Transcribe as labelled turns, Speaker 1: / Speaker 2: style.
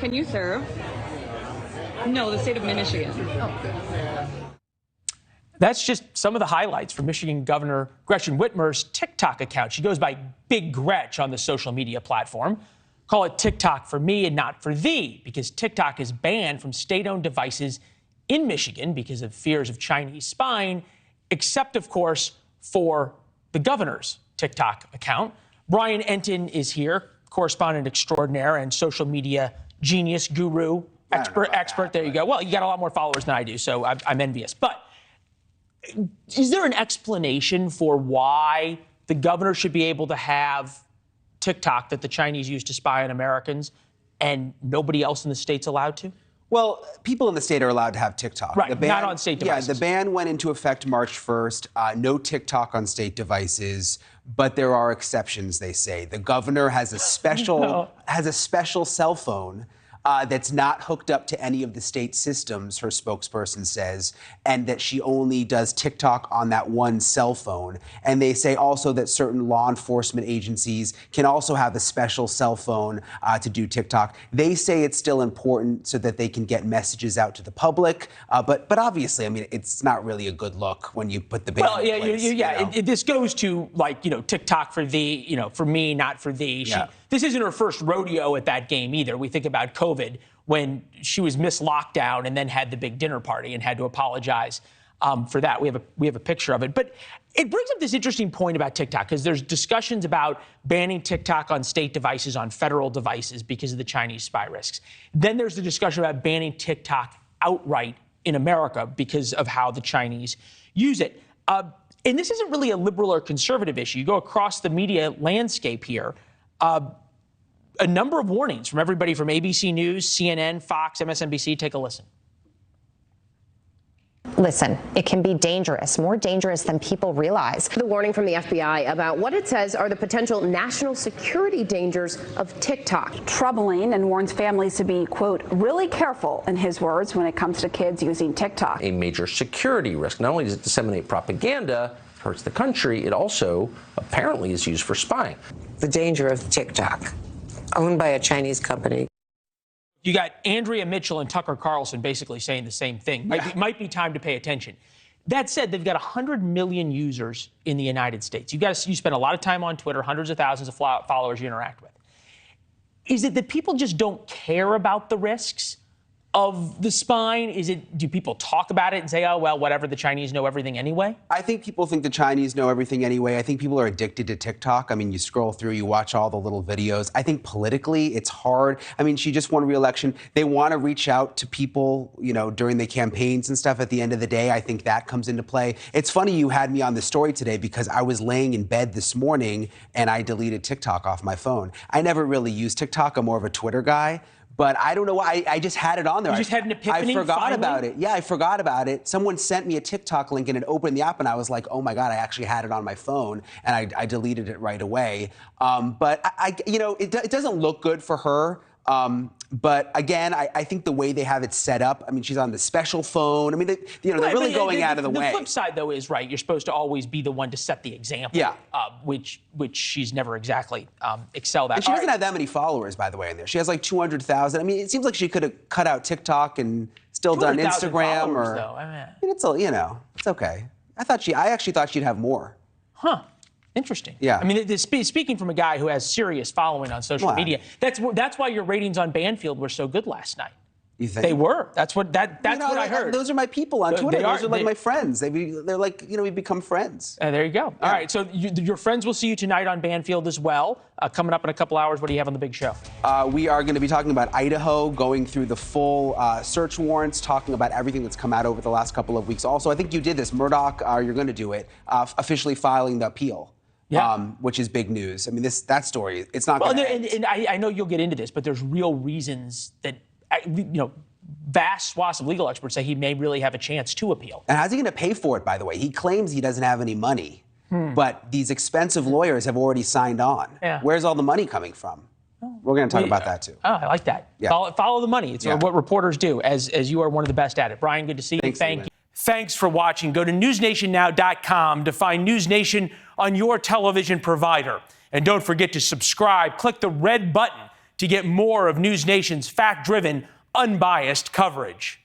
Speaker 1: can you serve? No, the state of Michigan. Oh.
Speaker 2: That's just some of the highlights from Michigan Governor Gretchen Whitmer's TikTok account. She goes by Big Gretch on the social media platform. Call it TikTok for me and not for thee, because TikTok is banned from state-owned devices in Michigan because of fears of Chinese spying, except, of course, for the governor's TikTok account. Brian Entin is here, correspondent extraordinaire and social media genius, guru, expert. There you go. Well, you got a lot more followers than I do, so I'm envious. But is there an explanation for why the governor should be able to have TikTok that the Chinese use to spy on Americans and nobody else in the state's allowed to?
Speaker 3: Well, people in the state are allowed to have TikTok.
Speaker 2: Right, not on state devices.
Speaker 3: Yeah, the ban went into effect March 1st. No TikTok on state devices, but there are exceptions, they say. The governor has a special cell phone that's not hooked up to any of the state systems, her spokesperson says, and that she only does TikTok on that one cell phone. And they say also that certain law enforcement agencies can also have a special cell phone to do TikTok. They say it's still important so that they can get messages out to the public. But obviously, I mean, it's not really a good look when you put the ban in place.
Speaker 2: This goes to, like, TikTok for thee, for me, not for thee.
Speaker 3: Yeah.
Speaker 2: This isn't her first rodeo at that game either. We think about COVID when she was missed lockdown and then had the big dinner party and had to apologize for that. We have a picture of it. But it brings up this interesting point about TikTok, because there's discussions about banning TikTok on state devices, on federal devices, because of the Chinese spy risks. Then there's the discussion about banning TikTok outright in America because of how the Chinese use it. And this isn't really a liberal or conservative issue. You go across the media landscape here. A number of warnings from everybody from ABC News, CNN, Fox, MSNBC. Take a listen.
Speaker 4: Listen, it can be dangerous, more dangerous than people realize.
Speaker 5: The warning from the FBI about what it says are the potential national security dangers of TikTok.
Speaker 6: Troubling, and warns families to be, quote, really careful, in his words, when it comes to kids using TikTok.
Speaker 7: A major security risk. Not only does it disseminate propaganda, hurts the country, it also apparently is used for spying.
Speaker 8: The danger of TikTok, owned by a Chinese company.
Speaker 2: You got Andrea Mitchell and Tucker Carlson basically saying the same thing. Might be time to pay attention. That said, they've got 100 million users in the United States. You spend a lot of time on Twitter, hundreds of thousands of followers you interact with. Is it that people just don't care about the risks of the spying? Do people talk about it and say, oh, well, whatever, the Chinese know everything anyway?
Speaker 3: I think people think the Chinese know everything anyway. I think people are addicted to TikTok. I mean, you scroll through, you watch all the little videos. I think politically it's hard. I mean, she just won re-election. They want to reach out to people, during the campaigns and stuff at the end of the day. I think that comes into play. It's funny you had me on the story today because I was laying in bed this morning and I deleted TikTok off my phone. I never really use TikTok. I'm more of a Twitter guy. But I don't know why. I just had it on there.
Speaker 2: You just had an epiphany?
Speaker 3: I forgot
Speaker 2: finally?
Speaker 3: about it. Yeah, I forgot about it. Someone sent me a TikTok link and it opened the app and I was like, oh my God, I actually had it on my phone and I deleted it right away. But it doesn't look good for her. But again, I think the way they have it set up, I mean, she's on the special phone. I mean, they're really going out of the way.
Speaker 2: The flip side, though, is right. You're supposed to always be the one to set the example.
Speaker 3: Yeah.
Speaker 2: Which she's never exactly excelled at.
Speaker 3: And she doesn't have that many followers, by the way, in there. She has like 200,000. I mean, it seems like she could have cut out TikTok and still done Instagram.
Speaker 2: Followers, though. I mean,
Speaker 3: it's okay. I actually thought she'd have more.
Speaker 2: Huh. Interesting.
Speaker 3: Yeah.
Speaker 2: I mean, speaking from a guy who has serious following on social media, that's why your ratings on Banfield were so good last night.
Speaker 3: You think?
Speaker 2: They were. That's what I heard.
Speaker 3: Those are my people on Twitter. Those are like my friends. They're like, we've become friends.
Speaker 2: There you go.
Speaker 3: Yeah.
Speaker 2: All right. So your friends will see you tonight on Banfield as well. Coming up in a couple hours, what do you have on the big show?
Speaker 3: We are going to be talking about Idaho, going through the full search warrants, talking about everything that's come out over the last couple of weeks. Also, I think you did this, Murdoch, you're going to do it, officially filing the appeal.
Speaker 2: Yeah.
Speaker 3: Which is big news. I mean, that story, it's not going to end.
Speaker 2: And I know you'll get into this, but there's real reasons that, vast swaths of legal experts say he may really have a chance to appeal.
Speaker 3: And how's he going to pay for it, by the way? He claims he doesn't have any money, but these expensive lawyers have already signed on.
Speaker 2: Yeah.
Speaker 3: Where's all the money coming from? We're going to talk about that, too.
Speaker 2: Oh, I like that.
Speaker 3: Yeah.
Speaker 2: Follow the money. It's what reporters do, as you are one of the best at it. Brian, good to see you. Thank you. Thanks for watching. Go to newsnationnow.com to find NewsNation on your television provider. And don't forget to subscribe. Click the red button to to get more of NewsNation's fact-driven, unbiased coverage.